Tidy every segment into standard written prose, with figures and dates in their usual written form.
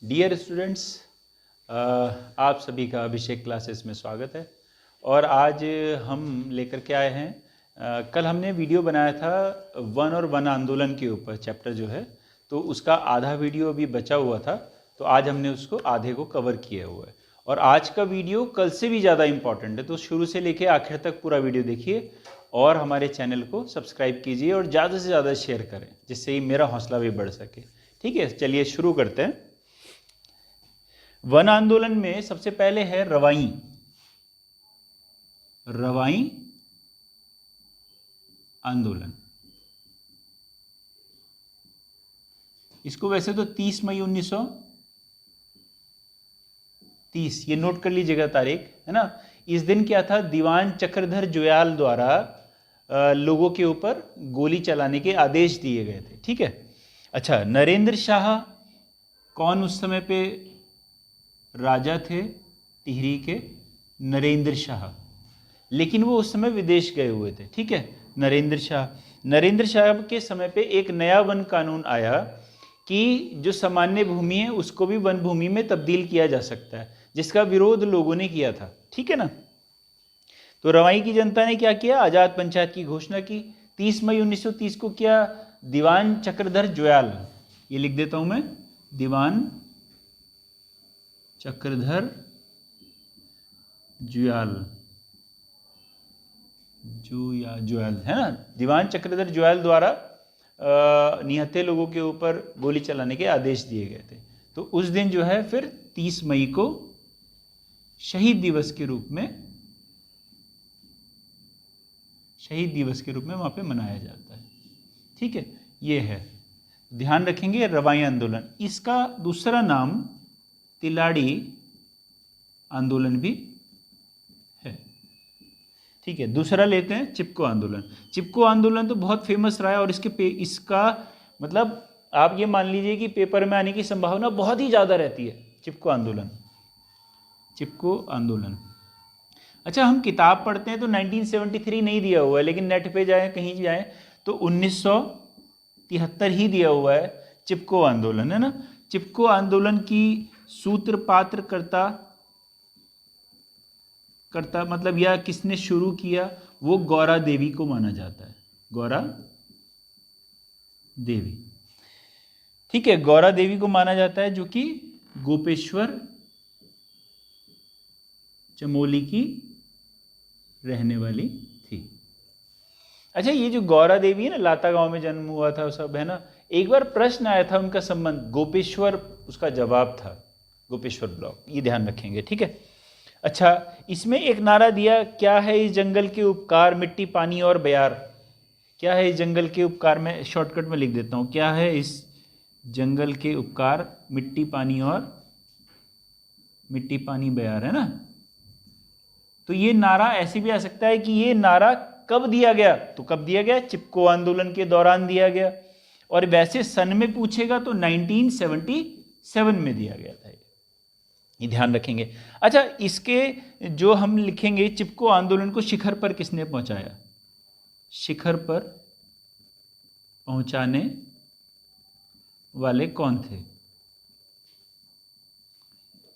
Dear students, आप सभी का अभिषेक क्लासेस में स्वागत है। और आज हम लेकर के आए हैं, कल हमने वीडियो बनाया था वन और वन आंदोलन के ऊपर, चैप्टर जो है, तो उसका आधा वीडियो अभी बचा हुआ था, तो आज हमने उसको आधे को कवर किया हुआ है। और आज का वीडियो कल से भी ज़्यादा इम्पॉर्टेंट है, तो शुरू से लेके आखिर तक पूरा वीडियो देखिए और हमारे चैनल को सब्सक्राइब कीजिए और ज़्यादा से ज़्यादा शेयर करें, जिससे ही मेरा हौसला भी बढ़ सके। ठीक है, चलिए शुरू करते हैं। वन आंदोलन में सबसे पहले है रवाई। रवाई आंदोलन, इसको वैसे तो 30 मई 1930, ये नोट कर लीजिएगा तारीख, है ना। इस दिन क्या था, दीवान चक्रधर जुयाल द्वारा लोगों के ऊपर गोली चलाने के आदेश दिए गए थे। ठीक है। अच्छा, नरेंद्र शाह कौन उस समय पे राजा थे टिहरी के? नरेंद्र शाह, लेकिन वो उस समय विदेश गए हुए थे। ठीक है, नरेंद्र शाह के समय पे एक नया वन कानून आया कि जो सामान्य भूमि है उसको भी वन भूमि में तब्दील किया जा सकता है, जिसका विरोध लोगों ने किया था। ठीक है ना। तो रवाई की जनता ने क्या किया, आज़ाद पंचायत की घोषणा की। 30 मई 1930 को किया दीवान चक्रधर जुयाल, ये लिख देता हूं मैं, दीवान चक्रधर जुयाल, जुयाल है ना, दीवान चक्रधर जुयाल द्वारा निहत्थे लोगों के ऊपर गोली चलाने के आदेश दिए गए थे। तो उस दिन जो है फिर 30 मई को शहीद दिवस के रूप में वहां पे मनाया जाता है। ठीक है, ये है, ध्यान रखेंगे। रवाई आंदोलन, इसका दूसरा नाम तिलाड़ी आंदोलन भी है। ठीक है, दूसरा लेते हैं चिपको आंदोलन। चिपको आंदोलन तो बहुत फेमस रहा है और इसका मतलब आप ये मान लीजिए कि पेपर में आने की संभावना बहुत ही ज़्यादा रहती है। चिपको आंदोलन। अच्छा, हम किताब पढ़ते हैं तो 1973 नहीं दिया हुआ है, लेकिन नेट पे जाए, कहीं जाए तो 1973 ही दिया हुआ है। चिपको आंदोलन, है ना। चिपको आंदोलन की सूत्रपात करता मतलब या किसने शुरू किया, वो गौरा देवी को माना जाता है। गौरा देवी, ठीक है, गौरा देवी को माना जाता है, जो कि गोपेश्वर चमोली की रहने वाली थी। अच्छा, ये जो गौरा देवी है ना, लाता गांव में जन्म हुआ था सब, है ना। एक बार प्रश्न आया था उनका संबंध गोपेश्वर, उसका जवाब था गोपेश्वर ब्लॉक, ये ध्यान रखेंगे। ठीक है। अच्छा, इसमें एक नारा दिया, क्या है इस जंगल के उपकार, मिट्टी पानी और बयार। क्या है इस जंगल के उपकार, में शॉर्टकट में लिख देता हूं, क्या है इस जंगल के उपकार, मिट्टी पानी बयार, है ना। तो ये नारा ऐसे भी आ सकता है कि ये नारा कब दिया गया, तो कब दिया गया, चिपको आंदोलन के दौरान दिया गया। और वैसे सन में पूछेगा तो 1977 में दिया गया था, ये ध्यान रखेंगे। अच्छा, इसके जो हम लिखेंगे, चिपको आंदोलन को शिखर पर किसने पहुंचाया, शिखर पर पहुंचाने वाले कौन थे?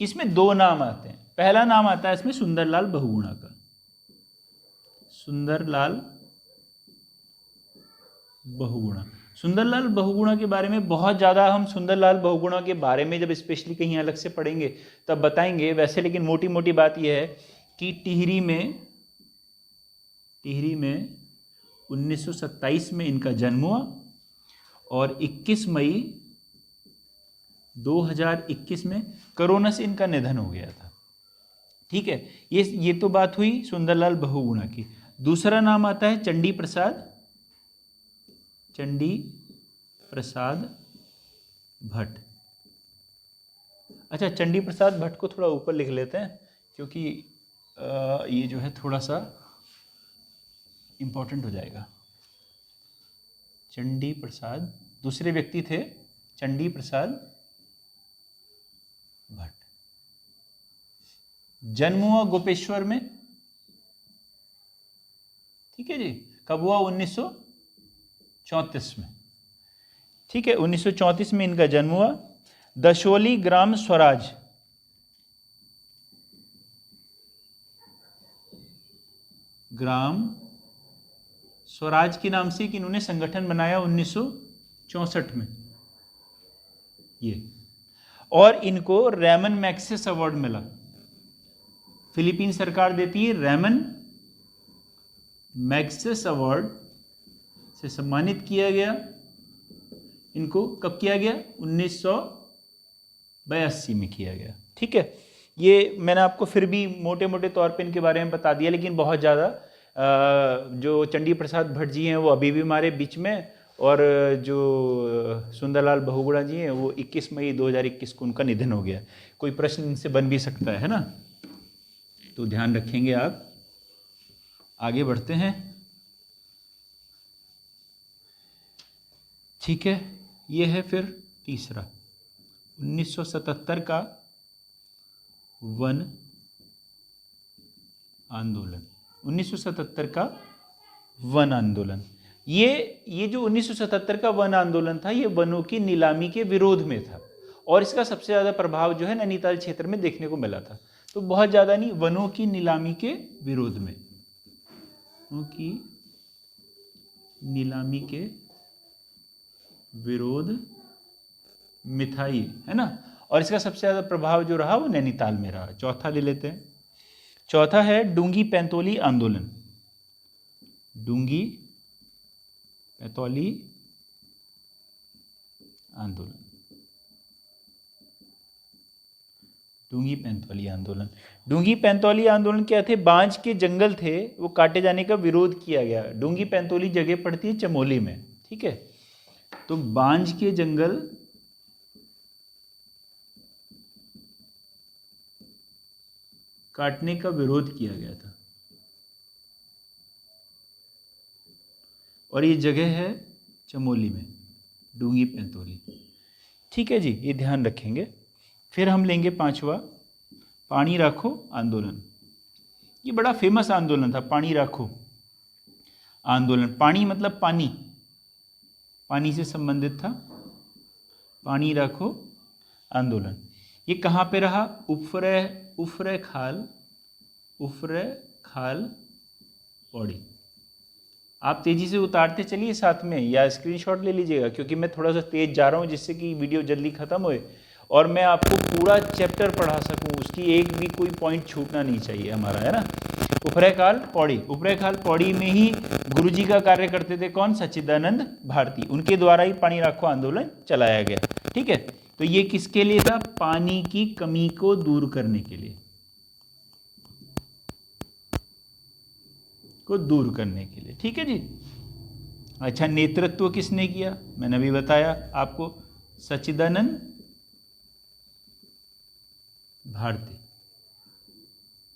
इसमें दो नाम आते हैं। पहला नाम आता है इसमें सुंदरलाल बहुगुणा का। सुंदरलाल बहुगुणा के बारे में बहुत ज़्यादा हम सुंदरलाल बहुगुणा के बारे में जब स्पेशली कहीं अलग से पढ़ेंगे तब बताएंगे। वैसे लेकिन मोटी मोटी बात यह है कि टिहरी में 1927 में इनका जन्म हुआ और 21 मई 2021 में कोरोना से इनका निधन हो गया था। ठीक है, ये तो बात हुई सुंदरलाल बहुगुणा की। दूसरा नाम आता है चंडी प्रसाद भट्ट। अच्छा, चंडी प्रसाद भट्ट को थोड़ा ऊपर लिख लेते हैं, क्योंकि ये जो है थोड़ा सा इंपॉर्टेंट हो जाएगा। चंडी प्रसाद, दूसरे व्यक्ति थे चंडी प्रसाद भट्ट। जन्म हुआ गोपेश्वर में। ठीक है जी, कब हुआ, 1934 में। ठीक है, 1934 में इनका जन्म हुआ। दशोली ग्राम स्वराज, ग्राम स्वराज के नाम से इन्होंने संगठन बनाया 1964 में ये, और इनको रैमन मैग्सेस अवार्ड मिला। फिलीपीन सरकार देती है, रैमन मैग्सेस अवार्ड से सम्मानित किया गया इनको। कब किया गया? 1982 में किया गया। ठीक है, ये मैंने आपको फिर भी मोटे मोटे तौर पे इनके बारे में बता दिया, लेकिन बहुत ज़्यादा जो चंडी प्रसाद भट्ट जी हैं वो अभी भी हमारे बीच में, और जो सुंदरलाल बहुगुणा जी हैं वो 21 मई 2021 को उनका निधन हो गया। कोई प्रश्न इनसे बन भी सकता है ना, तो ध्यान रखेंगे आप। आगे बढ़ते हैं। ठीक है, ये है फिर तीसरा 1977 का वन आंदोलन। 1977 का वन आंदोलन, ये जो 1977 का वन आंदोलन था, ये वनों की नीलामी के विरोध में था, और इसका सबसे ज़्यादा प्रभाव जो है नैनीताल क्षेत्र में देखने को मिला था। तो बहुत ज़्यादा नहीं, वनों की नीलामी के विरोध में, वनों की नीलामी के विरोध मिथाई, है ना, और इसका सबसे ज़्यादा प्रभाव जो रहा वो नैनीताल में रहा। चौथा ले लेते हैं। चौथा है डूंगी पैंतोली आंदोलन। डूंगी पैंतोली आंदोलन, डूंगी पैंतोली आंदोलन। डूंगी पैंतोली आंदोलन क्या थे? बांज के जंगल थे, वो काटे जाने का विरोध किया गया। डूंगी पैंतोली जगह पड़ती है चमोली में। ठीक है, तो बांज के जंगल काटने का विरोध किया गया था, और ये जगह है चमोली में, डूंगी पैंतोली। ठीक है जी, ये ध्यान रखेंगे। फिर हम लेंगे पांचवा, पानी राखो आंदोलन। ये बड़ा फेमस आंदोलन था, पानी राखो आंदोलन। पानी मतलब पानी, पानी से संबंधित था, पानी राखो आंदोलन। ये कहाँ पे रहा? उफरे खाल पौड़ी। आप तेजी से उतारते चलिए साथ में, या स्क्रीनशॉट ले लीजिएगा, क्योंकि मैं थोड़ा सा तेज जा रहा हूँ जिससे कि वीडियो जल्दी खत्म होए और मैं आपको पूरा चैप्टर पढ़ा सकूँ, उसकी एक भी कोई पॉइंट छूटना नहीं चाहिए हमारा, है ना। उपरेखाल पौड़ी, उपरेखाल पौड़ी में ही गुरुजी का कार्य करते थे कौन? सच्चिदानंद भारती। उनके द्वारा ही पानी राखो आंदोलन चलाया गया। ठीक है, तो ये किसके लिए था? पानी की कमी को दूर करने के लिए, को दूर करने के लिए। ठीक है जी। अच्छा, नेतृत्व किसने किया? मैंने अभी बताया आपको, सच्चिदानंद भारती,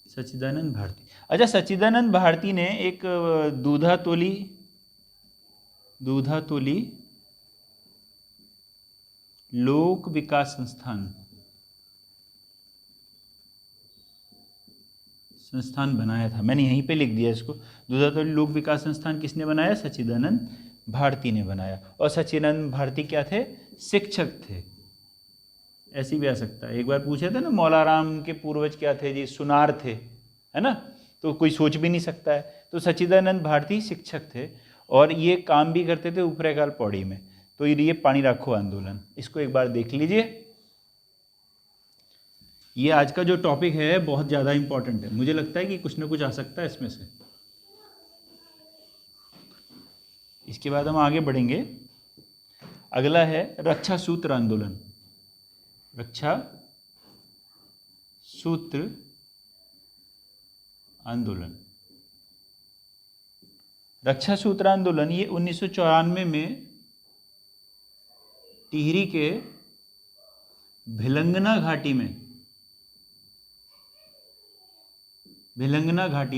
सच्चिदानंद भारती। अच्छा, सच्चिदानंद भारती ने एक दूधा तोली लोक विकास संस्थान बनाया था। मैंने यहीं पे लिख दिया इसको। दूधातोली लोक विकास संस्थान किसने बनाया? सच्चिदानंद भारती ने बनाया। और सच्चिदानंद भारती क्या थे? शिक्षक थे। ऐसे भी आ सकता है, एक बार पूछे थे ना मौलाराम के पूर्वज क्या थे जी? सुनार थे, है ना, तो कोई सोच भी नहीं सकता है। तो सच्चिदानंद भारती शिक्षक थे और ये काम भी करते थे उपरेखाल पौड़ी में। तो ये पानी राखो आंदोलन, इसको एक बार देख लीजिए। ये आज का जो टॉपिक है बहुत ज़्यादा इंपॉर्टेंट है, मुझे लगता है कि कुछ ना कुछ आ सकता है इसमें से। इसके बाद हम आगे बढ़ेंगे। अगला है रक्षा सूत्र आंदोलन। रक्षा सूत्र आंदोलन, रक्षा सूत्र आंदोलन ये 1994 में टिहरी के भिलंगना घाटी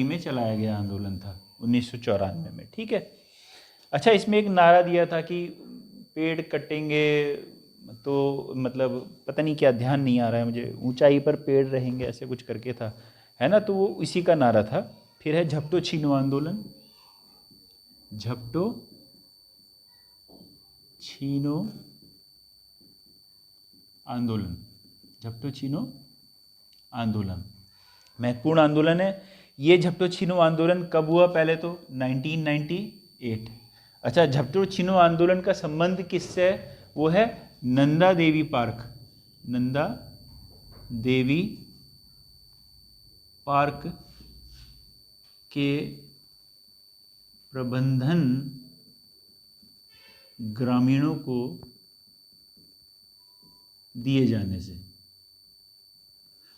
में चलाया गया आंदोलन था 1994 में। ठीक है। अच्छा, इसमें एक नारा दिया था कि पेड़ कटेंगे तो मतलब पता नहीं क्या, ध्यान नहीं आ रहा है मुझे, ऊंचाई पर पेड़ रहेंगे ऐसे कुछ करके था, है ना, तो वो इसी का नारा था। फिर है झपटो छीनो आंदोलन। झपटो छीनो आंदोलन, झपटो छीनो आंदोलन महत्वपूर्ण आंदोलन है। ये झपटो छीनो आंदोलन कब हुआ? पहले तो 1998। अच्छा, झपटो छीनो आंदोलन का संबंध किससे है? वो है नंदा देवी पार्क, नंदा देवी पार्क के प्रबंधन ग्रामीणों को दिए जाने से।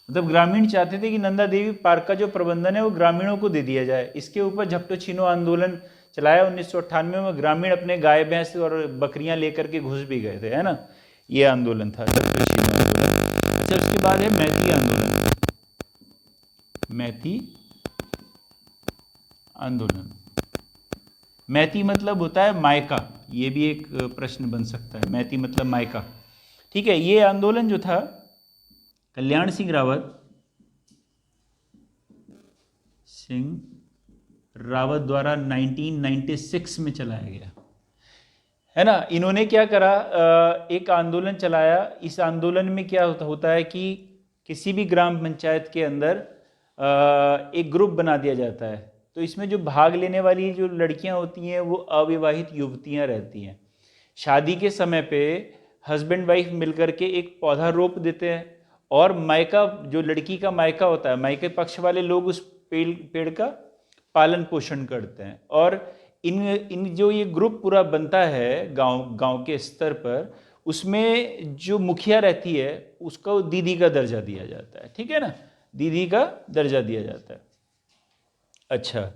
मतलब ग्रामीण चाहते थे कि नंदा देवी पार्क का जो प्रबंधन है वो ग्रामीणों को दे दिया जाए। इसके ऊपर झपटो छीनो आंदोलन चलाया 1998 में। ग्रामीण अपने गाय भैंस और बकरियां लेकर के घुस भी गए थे, है ना। ये आंदोलन था झपटो छीनो आंदोलन। अच्छा, उसके बाद है मैती आंदोलन, मैती आंदोलन। मैती मतलब होता है मायका, ये भी एक प्रश्न बन सकता है। मैती मतलब मायका, ठीक है। ये आंदोलन जो था कल्याण सिंह रावत द्वारा 1996 में चलाया गया, है ना। इन्होंने क्या करा, एक आंदोलन चलाया। इस आंदोलन में क्या होता है कि किसी भी ग्राम पंचायत के अंदर एक ग्रुप बना दिया जाता है। तो इसमें जो भाग लेने वाली जो लड़कियां होती हैं वो अविवाहित युवतियां रहती हैं। शादी के समय पे हस्बैंड वाइफ मिलकर के एक पौधा रोप देते हैं और मायका, जो लड़की का मायका होता है, मायके पक्ष वाले लोग उस पेड़ का पालन पोषण करते हैं। और इन जो ये ग्रुप पूरा बनता है गांव के स्तर पर, उसमें जो मुखिया रहती है उसको दीदी का दर्जा दिया जाता है, ठीक है ना, दीदी का दर्जा दिया जाता है। अच्छा,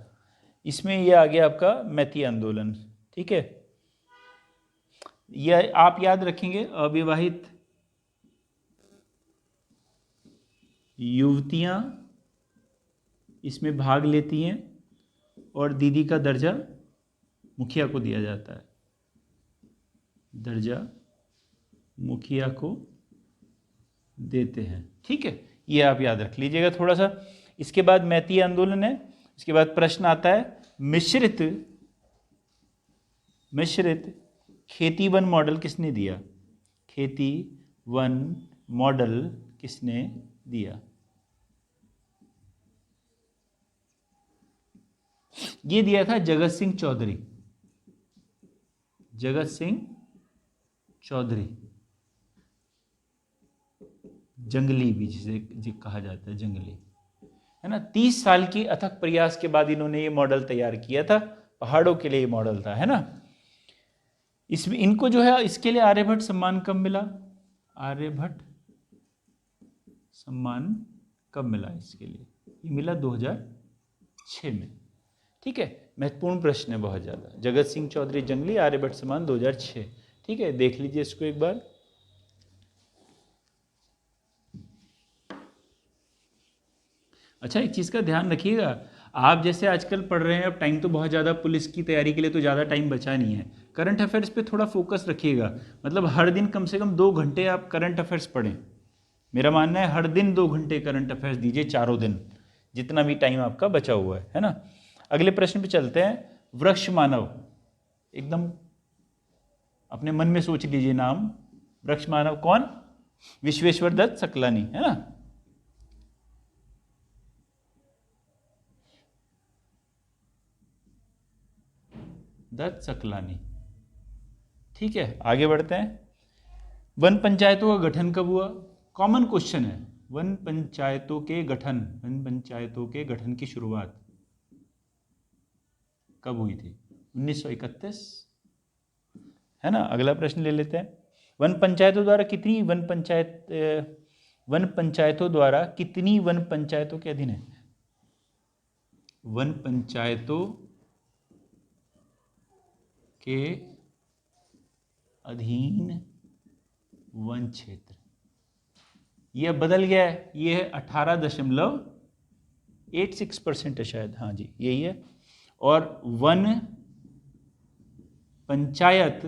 इसमें ये आ गया आपका मैती आंदोलन, ठीक है। यह आप याद रखेंगे, अविवाहित युवतियां इसमें भाग लेती हैं और दीदी का दर्जा मुखिया को दिया जाता है, दर्जा मुखिया को देते हैं, ठीक है। ये आप याद रख लीजिएगा थोड़ा सा। इसके बाद मैती आंदोलन है। इसके बाद प्रश्न आता है मिश्रित खेती वन मॉडल किसने दिया? खेती वन मॉडल किसने दिया? ये दिया था जगत सिंह चौधरी, जगत सिंह चौधरी, जंगली भी जिसे कहा जाता है, जंगली, है ना। 30 साल की अथक प्रयास के बाद इन्होंने ये मॉडल तैयार किया था। पहाड़ों के लिए ये मॉडल था, है ना। इसमें इनको जो है, इसके लिए आर्यभट्ट सम्मान कब मिला? आर्यभट्ट सम्मान कब मिला इसके लिए? ये मिला 2006 में, ठीक है। महत्वपूर्ण प्रश्न है बहुत ज़्यादा। जगत सिंह चौधरी जंगली, आर्यभट्ट सम्मान 2006, ठीक है। देख लीजिए इसको एक बार। अच्छा, एक चीज़ का ध्यान रखिएगा, आप जैसे आजकल पढ़ रहे हैं, अब टाइम तो बहुत ज़्यादा पुलिस की तैयारी के लिए तो ज़्यादा टाइम बचा नहीं है। करंट अफेयर्स पे थोड़ा फोकस रखिएगा। मतलब हर दिन कम से कम 2 घंटे आप करंट अफेयर्स पढ़ें। मेरा मानना है हर दिन 2 घंटे करंट अफेयर्स दीजिए, चारों दिन, जितना भी टाइम आपका बचा हुआ है ना। अगले प्रश्न पे चलते हैं। वृक्ष मानव, एकदम अपने मन में सोच लीजिए नाम। वृक्ष मानव कौन? विश्वेश्वर दत्त सकलानी, है ना। दत्त सकलानी, ठीक है। आगे बढ़ते हैं। वन पंचायतों का गठन कब हुआ? कॉमन क्वेश्चन है। वन पंचायतों के गठन की शुरुआत कब हुई थी? 1931, है ना। अगला प्रश्न ले लेते हैं। वन पंचायतों द्वारा कितनी वन पंचायतों के अधीन है? वन पंचायतों के अधीन वन क्षेत्र, यह बदल गया है, ये है 18.86% है शायद, हाँ जी यही है। और वन पंचायत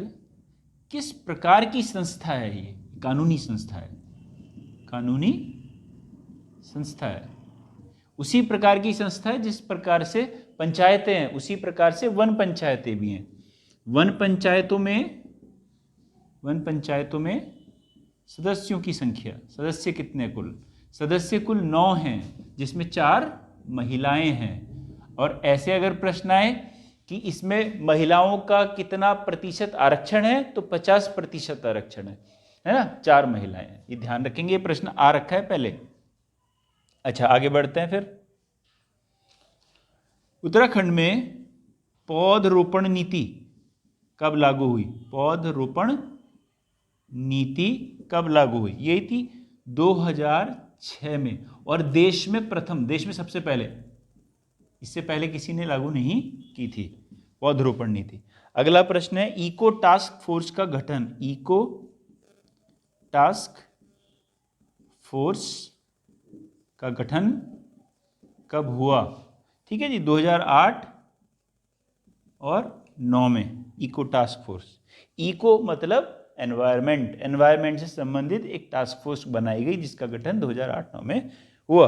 किस प्रकार की संस्था है? ये कानूनी संस्था है, कानूनी संस्था है। उसी प्रकार की संस्था है जिस प्रकार से पंचायतें हैं, उसी प्रकार से वन पंचायतें भी हैं। वन पंचायतों में सदस्यों की संख्या, सदस्य कितने कुल? सदस्य कुल 9 हैं, जिसमें 4 महिलाएं हैं। और ऐसे अगर प्रश्न आए कि इसमें महिलाओं का कितना प्रतिशत आरक्षण है, तो 50% आरक्षण है ना, 4 महिलाएं हैं। ये ध्यान रखेंगे, ये प्रश्न आ रखा है पहले। अच्छा, आगे बढ़ते हैं फिर। उत्तराखंड में पौधरोपण नीति कब लागू हुई? पौधरोपण नीति कब लागू हुई? ये थी 2006 में, और देश में प्रथम, देश में सबसे पहले, इससे पहले किसी ने लागू नहीं की थी पौधरोपण नीति। अगला प्रश्न है, इको टास्क फोर्स का गठन, इको टास्क फोर्स का गठन कब हुआ? ठीक है जी, 2008 और 9 में इको टास्क फोर्स। इको मतलब एनवायरमेंट, एनवायरमेंट से संबंधित एक टास्क फोर्स बनाई गई, जिसका गठन 2008-9 में हुआ।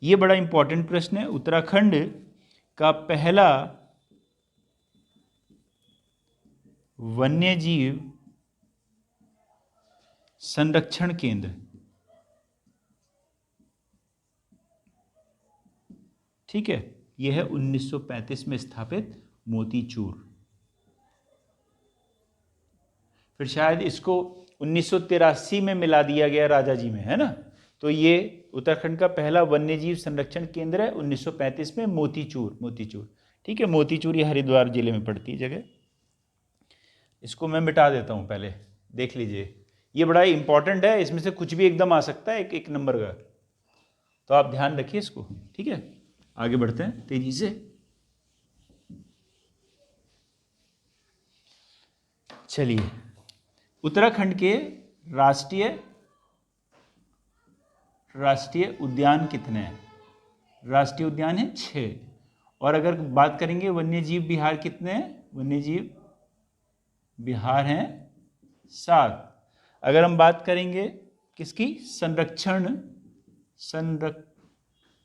ये बड़ा इंपॉर्टेंट प्रश्न है। उत्तराखंड का पहला वन्यजीव संरक्षण केंद्र, ठीक है, यह है 1935 में स्थापित मोतीचूर। फिर शायद इसको 1983 में मिला दिया गया राजाजी में, है ना। तो ये उत्तराखंड का पहला वन्यजीव संरक्षण केंद्र है 1935 में, मोतीचूर। मोतीचूर, ठीक है, मोतीचूर ये हरिद्वार जिले में पड़ती है जगह। इसको मैं मिटा देता हूँ, पहले देख लीजिए, ये बड़ा इंपॉर्टेंट है, इसमें से कुछ भी एकदम आ सकता है एक नंबर का, तो आप ध्यान रखिए इसको, ठीक है। आगे बढ़ते हैं तेजी से। चलिए, उत्तराखंड के राष्ट्रीय उद्यान कितने हैं? राष्ट्रीय उद्यान है 6। और अगर बात करेंगे वन्यजीव विहार कितने हैं? वन्यजीव विहार हैं 7। अगर हम बात करेंगे किसकी?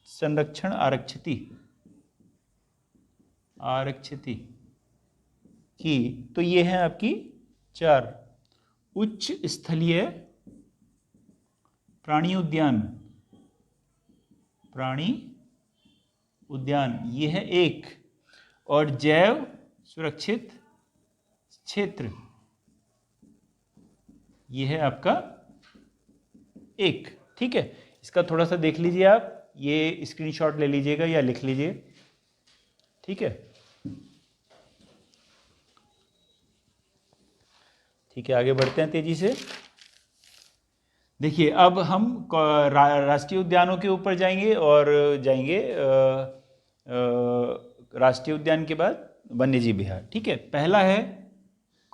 संरक्षण आरक्षिति की, तो ये है आपकी 4। उच्च स्थलीय प्राणी उद्यान ये है 1, और जैव सुरक्षित क्षेत्र ये है आपका 1, ठीक है। इसका थोड़ा सा देख लीजिए आप, ये स्क्रीनशॉट ले लीजिएगा या लिख लीजिए, ठीक है। ठीक है, आगे बढ़ते हैं तेजी से। देखिए, अब हम राष्ट्रीय उद्यानों के ऊपर जाएंगे, और जाएंगे राष्ट्रीय उद्यान के बाद वन्यजीव विहार, ठीक है। पहला है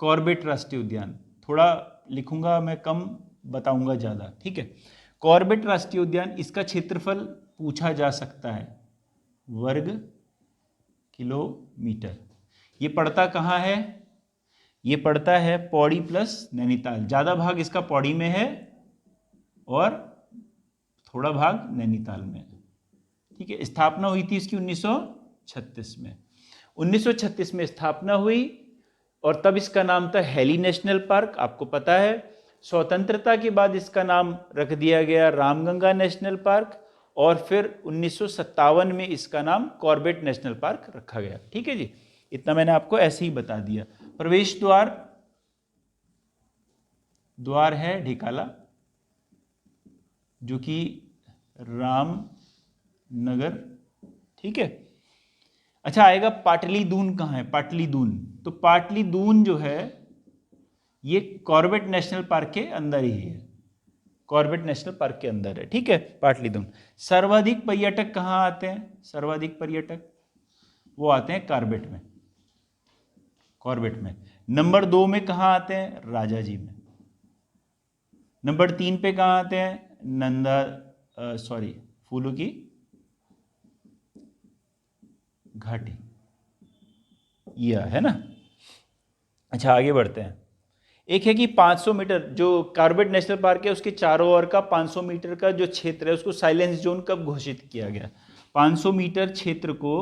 कॉर्बेट राष्ट्रीय उद्यान, थोड़ा लिखूंगा मैं कम, बताऊंगा ज़्यादा, ठीक है। कॉर्बेट राष्ट्रीय उद्यान, इसका क्षेत्रफल पूछा जा सकता है, वर्ग किलोमीटर। ये पड़ता कहाँ है? ये पड़ता है पौड़ी प्लस नैनीताल। ज़्यादा भाग इसका पौड़ी में है और थोड़ा भाग नैनीताल में, ठीक है। स्थापना हुई थी इसकी 1936 में। 1936 में स्थापना हुई, और तब इसका नाम था हेली नेशनल पार्क, आपको पता है। स्वतंत्रता के बाद इसका नाम रख दिया गया रामगंगा नेशनल पार्क, और फिर 1957 में इसका नाम कॉर्बेट नेशनल पार्क रखा गया, ठीक है जी। इतना मैंने आपको ऐसे ही बता दिया। प्रवेश द्वार है ढिकाला, जो कि रामनगर, ठीक है। अच्छा, आएगा पाटलीदून कहाँ है? पाटलीदून, तो पाटलीदून जो है ये कॉर्बेट नेशनल पार्क के अंदर ही है, कॉर्बेट नेशनल पार्क के अंदर है, ठीक है, पाटलीदून। सर्वाधिक पर्यटक कहाँ आते हैं? सर्वाधिक पर्यटक वो आते हैं कॉर्बेट में। नंबर 2 में कहाँ आते हैं? राजाजी में। नंबर 3 पे कहाँ आते हैं? फूलों की घाटी, यह है ना। अच्छा, आगे बढ़ते हैं। एक है कि 500 मीटर, जो कॉर्बेट नेशनल पार्क है उसके चारों ओर का 500 मीटर का जो क्षेत्र है उसको साइलेंस जोन कब घोषित किया गया? 500 मीटर क्षेत्र को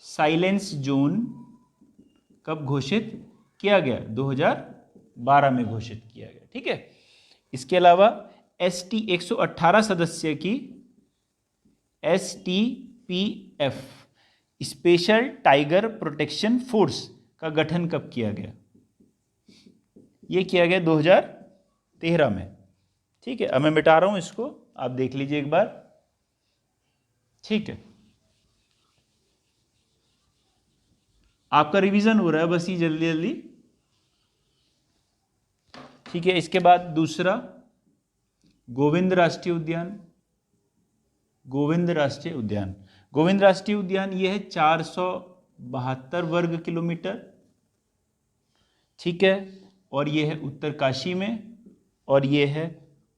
साइलेंस जोन कब घोषित किया गया? 2012 में घोषित किया गया, ठीक है। इसके अलावा ST 118 सदस्य की STPF special tiger protection force का गठन कब किया गया? ये किया गया 2013 में। ठीक है, अब मैं मिटा रहा हूं इसको, आप देख लीजिए एक बार। ठीक है, आपका रिवीजन हो रहा है बस ये जल्दी जल्दी। ठीक है, इसके बाद दूसरा गोविंद राष्ट्रीय उद्यान। गोविंद राष्ट्रीय उद्यान, गोविंद राष्ट्रीय उद्यान ये है 472 वर्ग किलोमीटर। ठीक है, और ये है उत्तरकाशी में, और ये है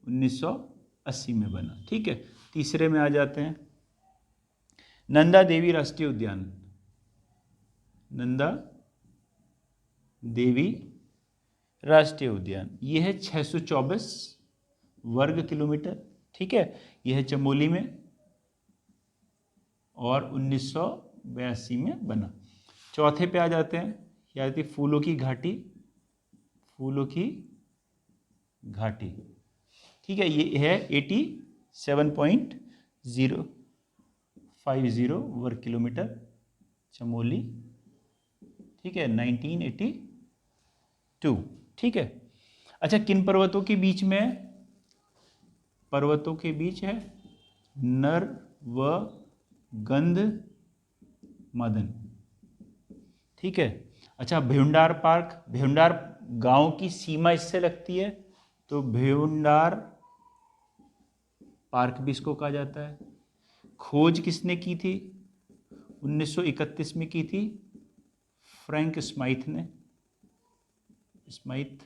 1980 में बना। ठीक है, तीसरे में आ जाते हैं नंदा देवी राष्ट्रीय उद्यान। नंदा देवी राष्ट्रीय उद्यान ये है 624 वर्ग किलोमीटर। ठीक है, यह है चमोली में और 1982 में बना। चौथे पे आ जाते हैं, या आती फूलों की घाटी। फूलों की घाटी, ठीक है, ये है 87.050 वर्ग किलोमीटर, चमोली। ठीक है, 1982। ठीक है, अच्छा, किन पर्वतों के बीच में? पर्वतों के बीच है नर व गंध मदन। ठीक है, अच्छा, भेंडार पार्क। भेंडार गांव की सीमा इससे लगती है, तो भेंडार पार्क भी इसको कहा जाता है। खोज किसने की थी? 1931 में की थी फ्रैंक स्माइथ ने। स्माइथ,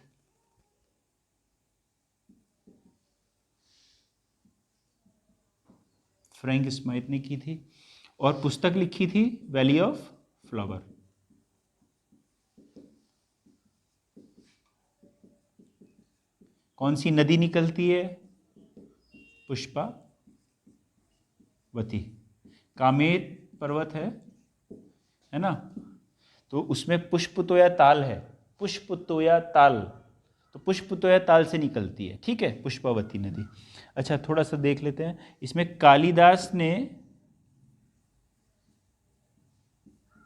फ्रैंक स्माइथ ने की थी, और पुस्तक लिखी थी वैली ऑफ फ्लावर। कौन सी नदी निकलती है? पुष्पावती। कामेर पर्वत है ना, तो उसमें पुष्पतोया ताल है। पुष्पतोया ताल, तो पुष्पतोया ताल से निकलती है। ठीक है, पुष्पावती नदी। अच्छा, थोड़ा सा देख लेते हैं, इसमें कालिदास ने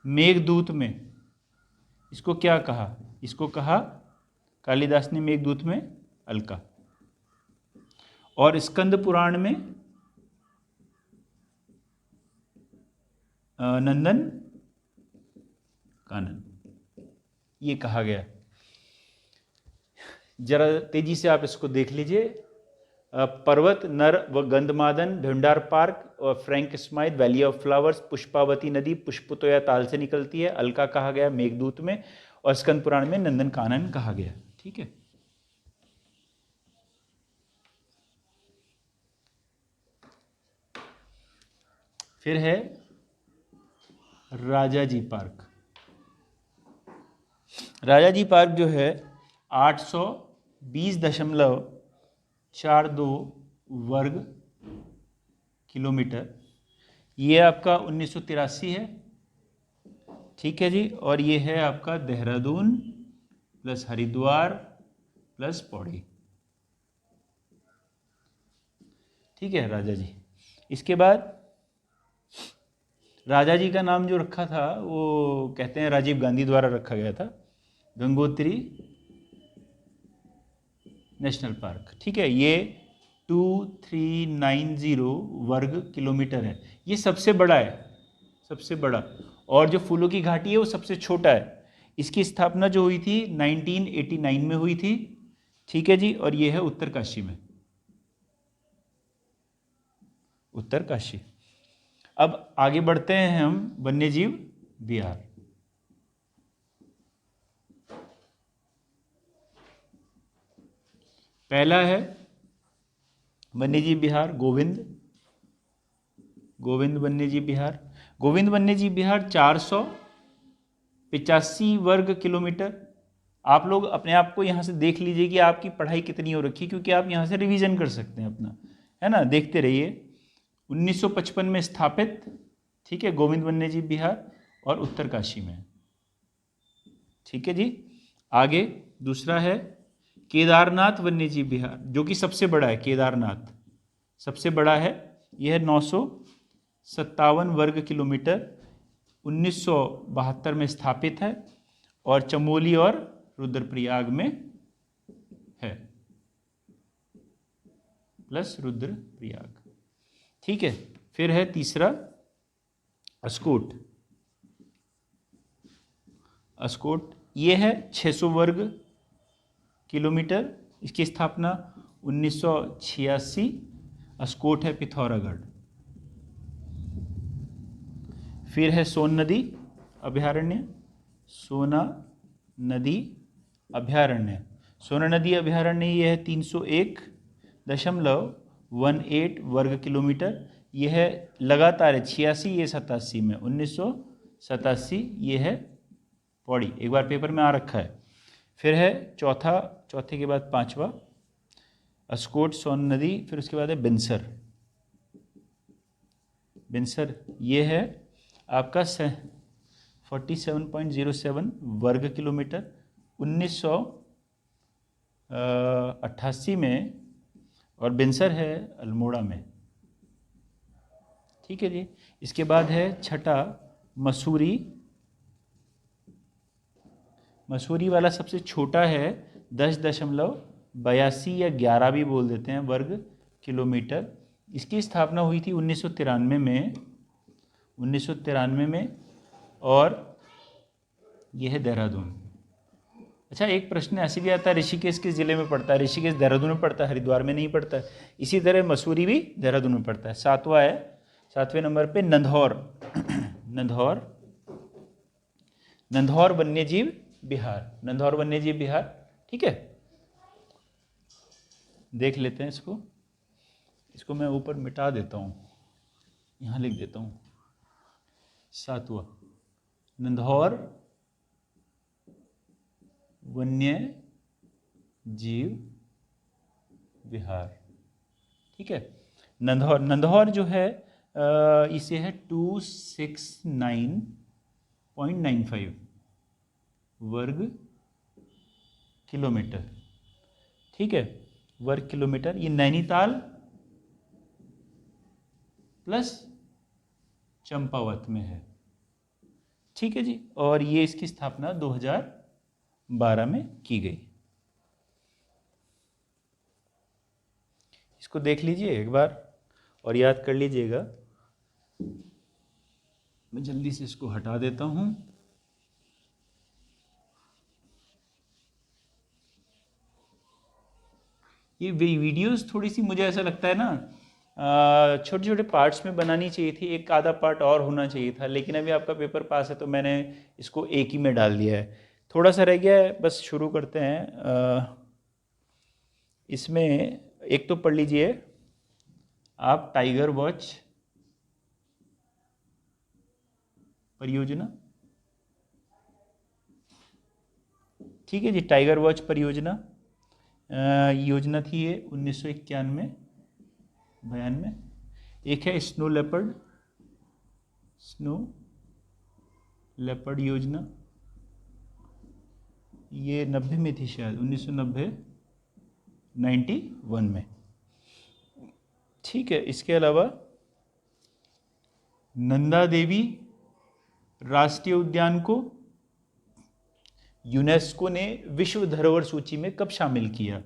मेघदूत में इसको क्या कहा? इसको कहा कालिदास ने मेघदूत में अलका। और स्कंद पुराण में नंदन कानन ये कहा गया। जरा तेजी से आप इसको देख लीजिए। पर्वत, नर व गंधमादन, भेंडार पार्क और Frank Smythe, valley of flowers, Pushpavati नदी पुष्पतोया ताल से निकलती है, अलका कहा गया मेघदूत में, और स्कंद पुराण में नंदन कानन कहा गया। ठीक है, फिर है राजाजी पार्क। राजाजी पार्क जो है 820.42 वर्ग किलोमीटर, ये आपका 1983 है। ठीक है जी, और ये है आपका देहरादून प्लस हरिद्वार प्लस पौड़ी। ठीक है, राजा जी। इसके बाद राजा जी का नाम जो रखा था वो कहते हैं राजीव गांधी द्वारा रखा गया था, गंगोत्री नेशनल पार्क। ठीक है, ये 2390 वर्ग किलोमीटर है, ये सबसे बड़ा है, सबसे बड़ा। और जो फूलों की घाटी है वो सबसे छोटा है। इसकी स्थापना जो हुई थी 1989 में हुई थी। ठीक है जी, और ये है उत्तरकाशी में, उत्तरकाशी। अब आगे बढ़ते हैं हम वन्यजीव विहार। पहला है वन्यजीव विहार गोविंद, गोविंद वन्यजीव विहार। गोविंद वन्यजीव विहार 485 वर्ग किलोमीटर। आप लोग अपने आप को यहाँ से देख लीजिए कि आपकी पढ़ाई कितनी हो रखी है, क्योंकि आप यहाँ से रिवीजन कर सकते हैं अपना, है ना, देखते रहिए। 1955 में स्थापित। ठीक है, गोविंद वन्यजीव विहार, और उत्तरकाशी में। ठीक है जी, आगे दूसरा है केदारनाथ वन्यजीव विहार जो कि सबसे बड़ा है, केदारनाथ सबसे बड़ा है, यह 957 वर्ग किलोमीटर 1972 में स्थापित है और चमोली और रुद्रप्रयाग में है, प्लस रुद्रप्रयाग। ठीक है, फिर है तीसरा अस्कोट। अस्कोट ये है 600 वर्ग किलोमीटर, इसकी स्थापना 1986, अस्कोट है पिथौरागढ़। फिर है सोन नदी अभयारण्य, सोना नदी अभयारण्य। सोना नदी अभयारण्य ये है 301.18 वर्ग किलोमीटर, ये है लगातार है 86, ये 87 में 1987 ये है पौड़ी, एक बार पेपर में आ रखा है। फिर है चौथे के बाद पांचवा अस्कोट सोन नदी, फिर उसके बाद है बिनसर। बिनसर ये है आपका 47.07 वर्ग किलोमीटर 1988 में, और बिनसर है अल्मोड़ा में। ठीक है जी। इसके बाद है छठा मसूरी। मसूरी वाला सबसे छोटा है 10.82 या 11 भी बोल देते हैं वर्ग किलोमीटर। इसकी स्थापना हुई थी 1993 में और यह है देहरादून। अच्छा, एक प्रश्न ऐसे भी आता है ऋषिकेश किस जिले में पड़ता है? ऋषिकेश देहरादून में पड़ता है, हरिद्वार में नहीं पड़ता है। इसी तरह मसूरी भी देहरादून में पड़ता है। सातवें नंबर पे नंधौर। नंधौर वन्यजीव विहार, नंधौर वन्यजीव विहार। ठीक है, देख लेते हैं इसको मैं ऊपर मिटा देता हूँ, यहाँ लिख देता हूँ। सातवां नंधौर वन्य जीव विहार। ठीक है, नंधौर जो है इसे है 269.95 वर्ग किलोमीटर। ठीक है, वर्ग किलोमीटर। ये नैनीताल प्लस चंपावत में है। ठीक है जी, और ये इसकी स्थापना 2012 में की गई। इसको देख लीजिए एक बार और याद कर लीजिएगा। मैं जल्दी से इसको हटा देता हूं। ये वीडियोस थोड़ी सी मुझे ऐसा लगता है ना छोटे छोटे पार्ट्स में बनानी चाहिए थी, एक आधा पार्ट और होना चाहिए था, लेकिन अभी आपका पेपर पास है तो मैंने इसको एक ही में डाल दिया है। थोड़ा सा रह गया है, बस शुरू करते हैं। इसमें एक तो पढ़ लीजिए आप टाइगर वॉच परियोजना। ठीक है जी, टाइगर वॉच परियोजना योजना थी ये 1991-92। एक है स्नो लेपर्ड योजना, ये 90 में थी शायद, 1991 में। ठीक है, इसके अलावा नंदा देवी राष्ट्रीय उद्यान को यूनेस्को ने विश्व धरोहर सूची में कब शामिल किया?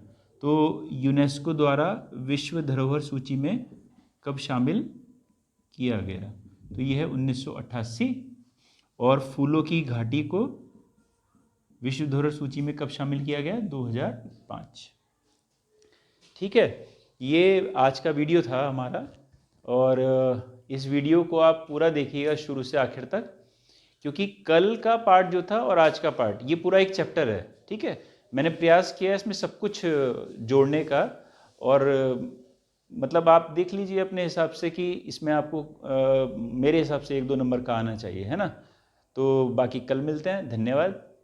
तो यूनेस्को द्वारा विश्व धरोहर सूची में कब शामिल किया गया? तो यह है 1988। और फूलों की घाटी को विश्व धरोहर सूची में कब शामिल किया गया? 2005। ठीक है, ये आज का वीडियो था हमारा, और इस वीडियो को आप पूरा देखिएगा शुरू से आखिर तक, क्योंकि कल का पार्ट जो था और आज का पार्ट ये पूरा एक चैप्टर है। ठीक है, मैंने प्रयास किया इसमें सब कुछ जोड़ने का, और मतलब आप देख लीजिए अपने हिसाब से कि इसमें आपको मेरे हिसाब से 1-2 नंबर का आना चाहिए, है ना। तो बाकी कल मिलते हैं, धन्यवाद।